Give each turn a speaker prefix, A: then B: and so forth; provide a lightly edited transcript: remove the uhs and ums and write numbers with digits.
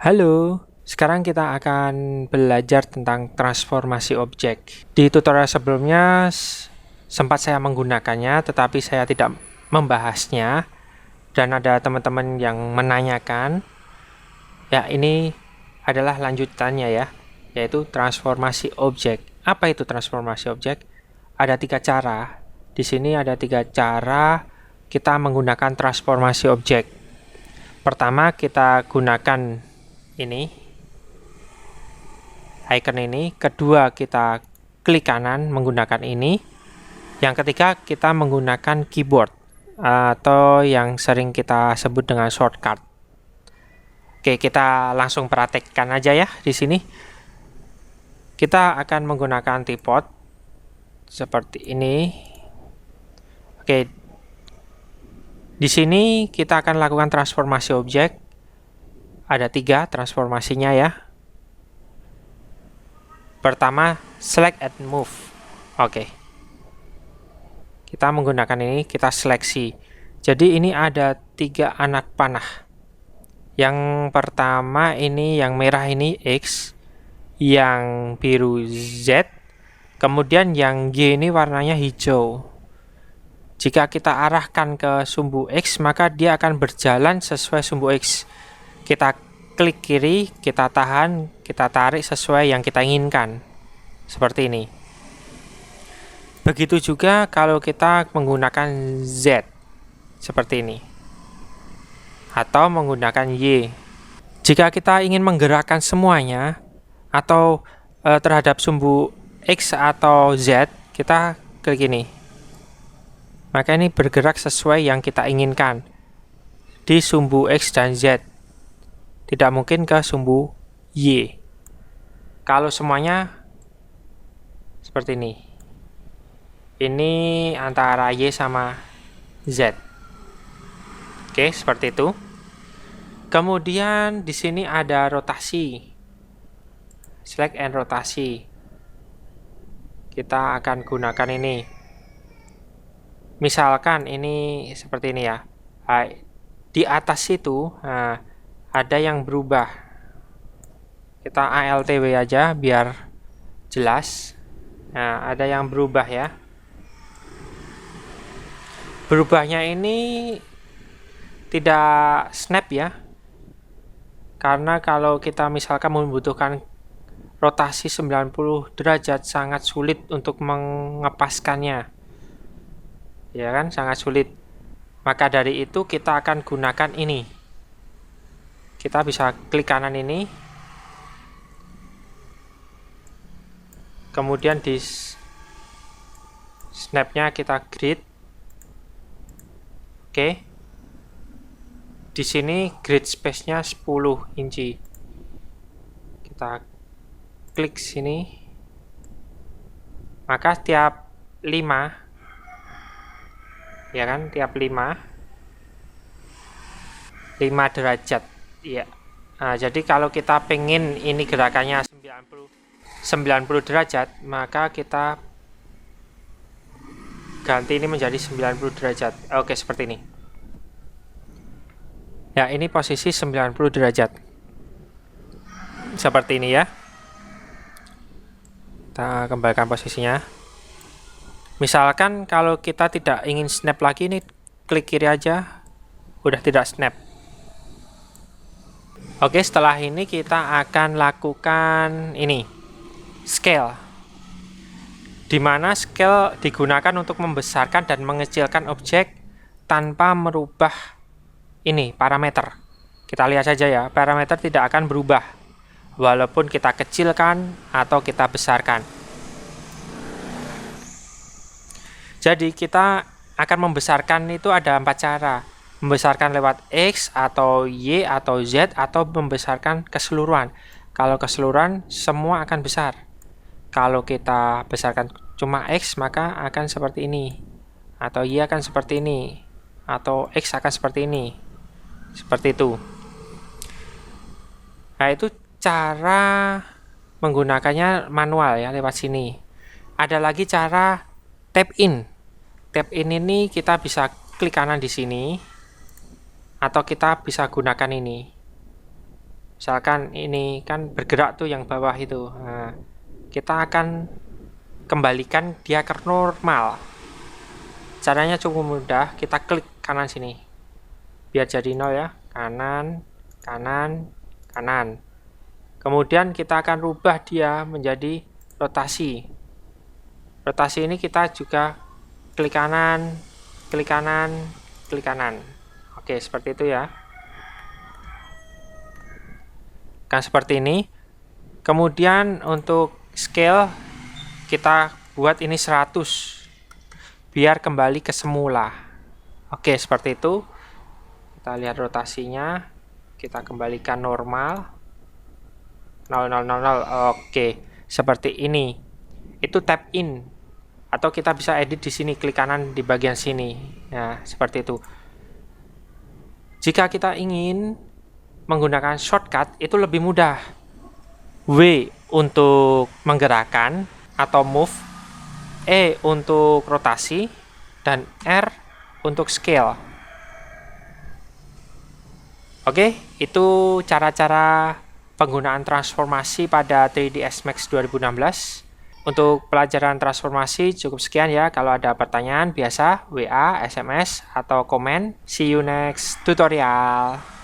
A: Halo, sekarang kita akan belajar tentang transformasi objek. Di tutorial sebelumnya sempat saya menggunakannya, tetapi saya tidak membahasnya, dan ada teman-teman yang menanyakan. Ya, ini adalah lanjutannya ya, yaitu transformasi objek. Apa itu transformasi objek? Ada 3 cara. Di sini ada 3 cara kita menggunakan transformasi objek. Pertama, kita gunakan ini icon ini. Kedua, kita klik kanan menggunakan ini. Yang ketiga, kita menggunakan keyboard atau yang sering kita sebut dengan shortcut. Oke, kita langsung praktekkan aja ya di sini. Kita akan menggunakan teapot seperti ini. Oke, di sini kita akan lakukan transformasi objek. Ada 3 transformasinya ya. Pertama, select and move. Oke. Kita menggunakan ini, kita seleksi. Jadi ini ada 3 anak panah. Yang pertama ini yang merah ini X, yang biru Z, kemudian yang Y ini warnanya hijau. Jika kita arahkan ke sumbu X, maka dia akan berjalan sesuai sumbu X. Kita klik kiri, kita tahan, kita tarik sesuai yang kita inginkan. Seperti ini. Begitu juga kalau kita menggunakan Z. Seperti ini. Atau menggunakan Y. Jika kita ingin menggerakkan semuanya, atau terhadap sumbu X atau Z, kita klik ini. Maka ini bergerak sesuai yang kita inginkan. Di sumbu X dan Z. Tidak mungkin ke sumbu Y. Kalau semuanya seperti ini. Ini antara Y sama Z. Oke, seperti itu. Kemudian di sini ada rotasi. Select and rotasi. Kita akan gunakan ini. Misalkan ini seperti ini ya. Di atas itu ada yang berubah. Kita ALTW aja biar jelas. Nah, ada yang berubah ya. Berubahnya ini tidak snap ya. Karena kalau kita misalkan membutuhkan rotasi 90 derajat sangat sulit untuk mengepaskannya. Ya kan, sangat sulit. Maka dari itu kita akan gunakan ini. Kita bisa klik kanan ini. Kemudian di snapnya kita grid. Oke. Di sini grid space-nya 10 inci. Kita klik sini. Maka tiap 5 ya kan, tiap 5 derajat ya. Nah, jadi kalau kita pengen ini gerakannya 90 derajat, maka kita ganti ini menjadi 90 derajat. Oke, seperti ini. Ya, ini posisi 90 derajat. Seperti ini ya. Kita kembalikan posisinya. Misalkan kalau kita tidak ingin snap lagi, ini klik kiri aja. Udah tidak snap. Oke, setelah ini kita akan lakukan ini. Scale. Di mana scale digunakan untuk membesarkan dan mengecilkan objek tanpa merubah ini parameter. Kita lihat saja ya, parameter tidak akan berubah walaupun kita kecilkan atau kita besarkan. Jadi kita akan membesarkan itu ada 4 cara. Membesarkan lewat X atau Y atau Z, atau membesarkan keseluruhan. Kalau keseluruhan semua akan besar. Kalau kita besarkan cuma X, maka akan seperti ini. Atau Y akan seperti ini. Atau X akan seperti ini. Seperti itu. Nah, itu cara menggunakannya manual ya, lewat sini. Ada lagi cara tap in. Tap in ini kita bisa klik kanan di sini, atau kita bisa gunakan ini. Misalkan ini kan bergerak tuh yang bawah itu. Nah, kita akan kembalikan dia ke normal. Caranya cukup mudah, kita klik kanan sini. Biar jadi 0 ya. Kanan, kanan, kanan. Kemudian kita akan rubah dia menjadi rotasi. Rotasi ini kita juga klik kanan, klik kanan, klik kanan. Oke, seperti itu ya. Kan seperti ini. Kemudian untuk scale kita buat ini 100 biar kembali ke semula. Oke, seperti itu. Kita lihat rotasinya, kita kembalikan normal 0000. Oke, seperti ini. Itu tap in atau kita bisa edit di sini, klik kanan di bagian sini. Nah, seperti itu. Jika kita ingin menggunakan shortcut itu lebih mudah. W untuk menggerakkan atau move, E untuk rotasi, dan R untuk scale. Oke, itu cara-cara penggunaan transformasi pada 3ds Max 2016. Untuk pelajaran transformasi cukup sekian ya. Kalau ada pertanyaan biasa WA, SMS, atau komen. See you next tutorial.